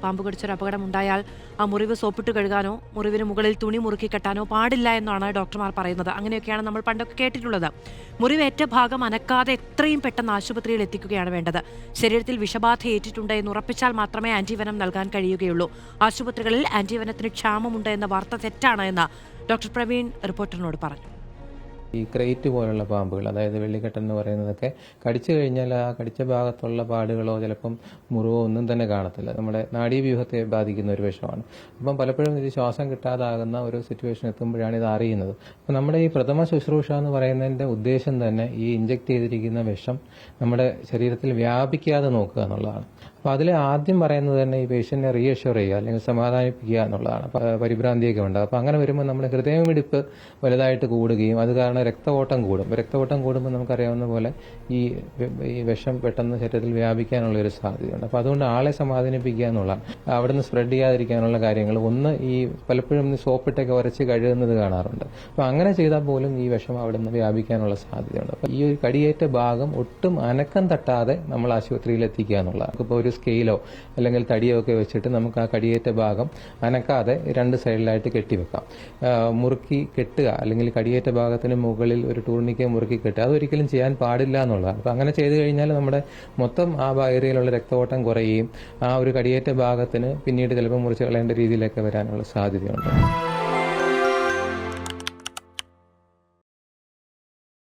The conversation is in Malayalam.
പാമ്പ് കടിച്ചൊരു അപകടം ഉണ്ടായാൽ ആ മുറിവ് സോപ്പിട്ട് കഴുകാനോ മുറിവിന് മുകളിൽ തുണി മുറുക്കി കെട്ടാനോ പാടില്ല എന്നാണ് ഡോക്ടർമാർ പറയുന്നത്. അങ്ങനെയൊക്കെയാണ് നമ്മൾ പണ്ടൊക്കെ കേട്ടിട്ടുള്ളത്. മുറിവേറ്റ ഭാഗം അനക്കാതെ എത്രയും പെട്ടെന്ന് ആശുപത്രിയിൽ എത്തിക്കുകയാണ് വേണ്ടത്. ശരീരത്തിൽ വിഷബാധ ഏറ്റിട്ടുണ്ട് എന്ന് ഉറപ്പിച്ചാൽ മാത്രമേ ആന്റിവെനം നൽകാൻ കഴിയുകയുള്ളൂ. ആശുപത്രികളിൽ ആന്റിവെനത്തിന് ക്ഷാമമുണ്ട് എന്ന വാർത്ത തെറ്റാണ് എന്ന് ഡോക്ടർ പ്രവീൺ റിപ്പോർട്ടറിനോട് പറഞ്ഞു. ഈ ക്രേറ്റ് പോലുള്ള പാമ്പുകൾ, അതായത് വെള്ളിക്കെട്ടൻ എന്ന് പറയുന്നതൊക്കെ കടിച്ചു കഴിഞ്ഞാൽ ആ കടിച്ച ഭാഗത്തുള്ള പാടുകളോ ചിലപ്പം മുറിവോ ഒന്നും തന്നെ കാണത്തില്ല. നമ്മുടെ നാഡീവ്യൂഹത്തെ ബാധിക്കുന്ന ഒരു വിഷമാണ്. അപ്പം പലപ്പോഴും ഇത് ശ്വാസം കിട്ടാതാകുന്ന ഒരു സിറ്റുവേഷൻ എത്തുമ്പോഴാണ് ഇത് അറിയുന്നത്. അപ്പം നമ്മുടെ ഈ പ്രഥമ ശുശ്രൂഷ എന്ന് പറയുന്നതിന്റെ ഉദ്ദേശം തന്നെ ഈ ഇഞ്ചക്ട് ചെയ്തിരിക്കുന്ന വിഷം നമ്മുടെ ശരീരത്തിൽ വ്യാപിക്കാതെ നോക്കുക എന്നുള്ളതാണ്. അപ്പോൾ അതിൽ ആദ്യം പറയുന്നത് തന്നെ ഈ പേഷ്യന്റിനെ റീഅഷ്യൂർ ചെയ്യുക അല്ലെങ്കിൽ സമാധാനിപ്പിക്കുക എന്നുള്ളതാണ്. പരിഭ്രാന്തിയൊക്കെ ഉണ്ട്. അപ്പോൾ അങ്ങനെ വരുമ്പോൾ നമ്മുടെ ഹൃദയമിടിപ്പ് വലുതായിട്ട് കൂടുകയും അത് കാരണം രക്തഓട്ടം കൂടും. രക്തഓട്ടം കൂടുമ്പോൾ നമുക്കറിയാവുന്ന പോലെ ഈ വിഷം പെട്ടെന്ന് ശരീരത്തിൽ വ്യാപിക്കാനുള്ള ഒരു സാധ്യതയുണ്ട്. അപ്പോൾ അതുകൊണ്ട് ആളെ സമാധാനിപ്പിക്കുക എന്നുള്ളതാണ്. അവിടുന്ന് സ്പ്രെഡ് ചെയ്യാതിരിക്കാനുള്ള കാര്യങ്ങൾ ഒന്ന് ഈ പലപ്പോഴും സോപ്പിട്ടൊക്കെ ഉരച്ച് കഴുകുന്നത് കാണാറുണ്ട്. അപ്പോൾ അങ്ങനെ ചെയ്താൽ പോലും ഈ വിഷം അവിടുന്ന് വ്യാപിക്കാനുള്ള സാധ്യതയുണ്ട്. അപ്പോൾ ഈ ഒരു കടിയേറ്റ ഭാഗം ഒട്ടും അനക്കം തട്ടാതെ നമ്മൾ ആശുപത്രിയിൽ എത്തിക്കുക എന്നുള്ളതാണ്. ഇപ്പോൾ ഒരു സ്കെയിലോ അല്ലെങ്കിൽ തടിയോ ഒക്കെ വെച്ചിട്ട് നമുക്ക് ആ കടിയേറ്റ ഭാഗം അനക്കാതെ രണ്ട് സൈഡിലായിട്ട് കെട്ടിവെക്കാം. മുറുക്കി കെട്ടുക അല്ലെങ്കിൽ കടിയേറ്റ ഭാഗത്തിന് മുകളിൽ ഒരു ടൂർണിക്ക മുറുക്കി കെട്ടുക അതൊരിക്കലും ചെയ്യാൻ പാടില്ല എന്നുള്ളതാണ്. അപ്പോൾ അങ്ങനെ ചെയ്തു കഴിഞ്ഞാൽ നമ്മുടെ മൊത്തം ആ ഏരിയയിലുള്ള രക്തഓട്ടം കുറയുകയും ആ ഒരു കടിയേറ്റ ഭാഗത്തിന് പിന്നീട് ചിലപ്പോൾ മുറിച്ച് കളയേണ്ട രീതിയിലൊക്കെ വരാനുള്ള സാധ്യതയുണ്ട്.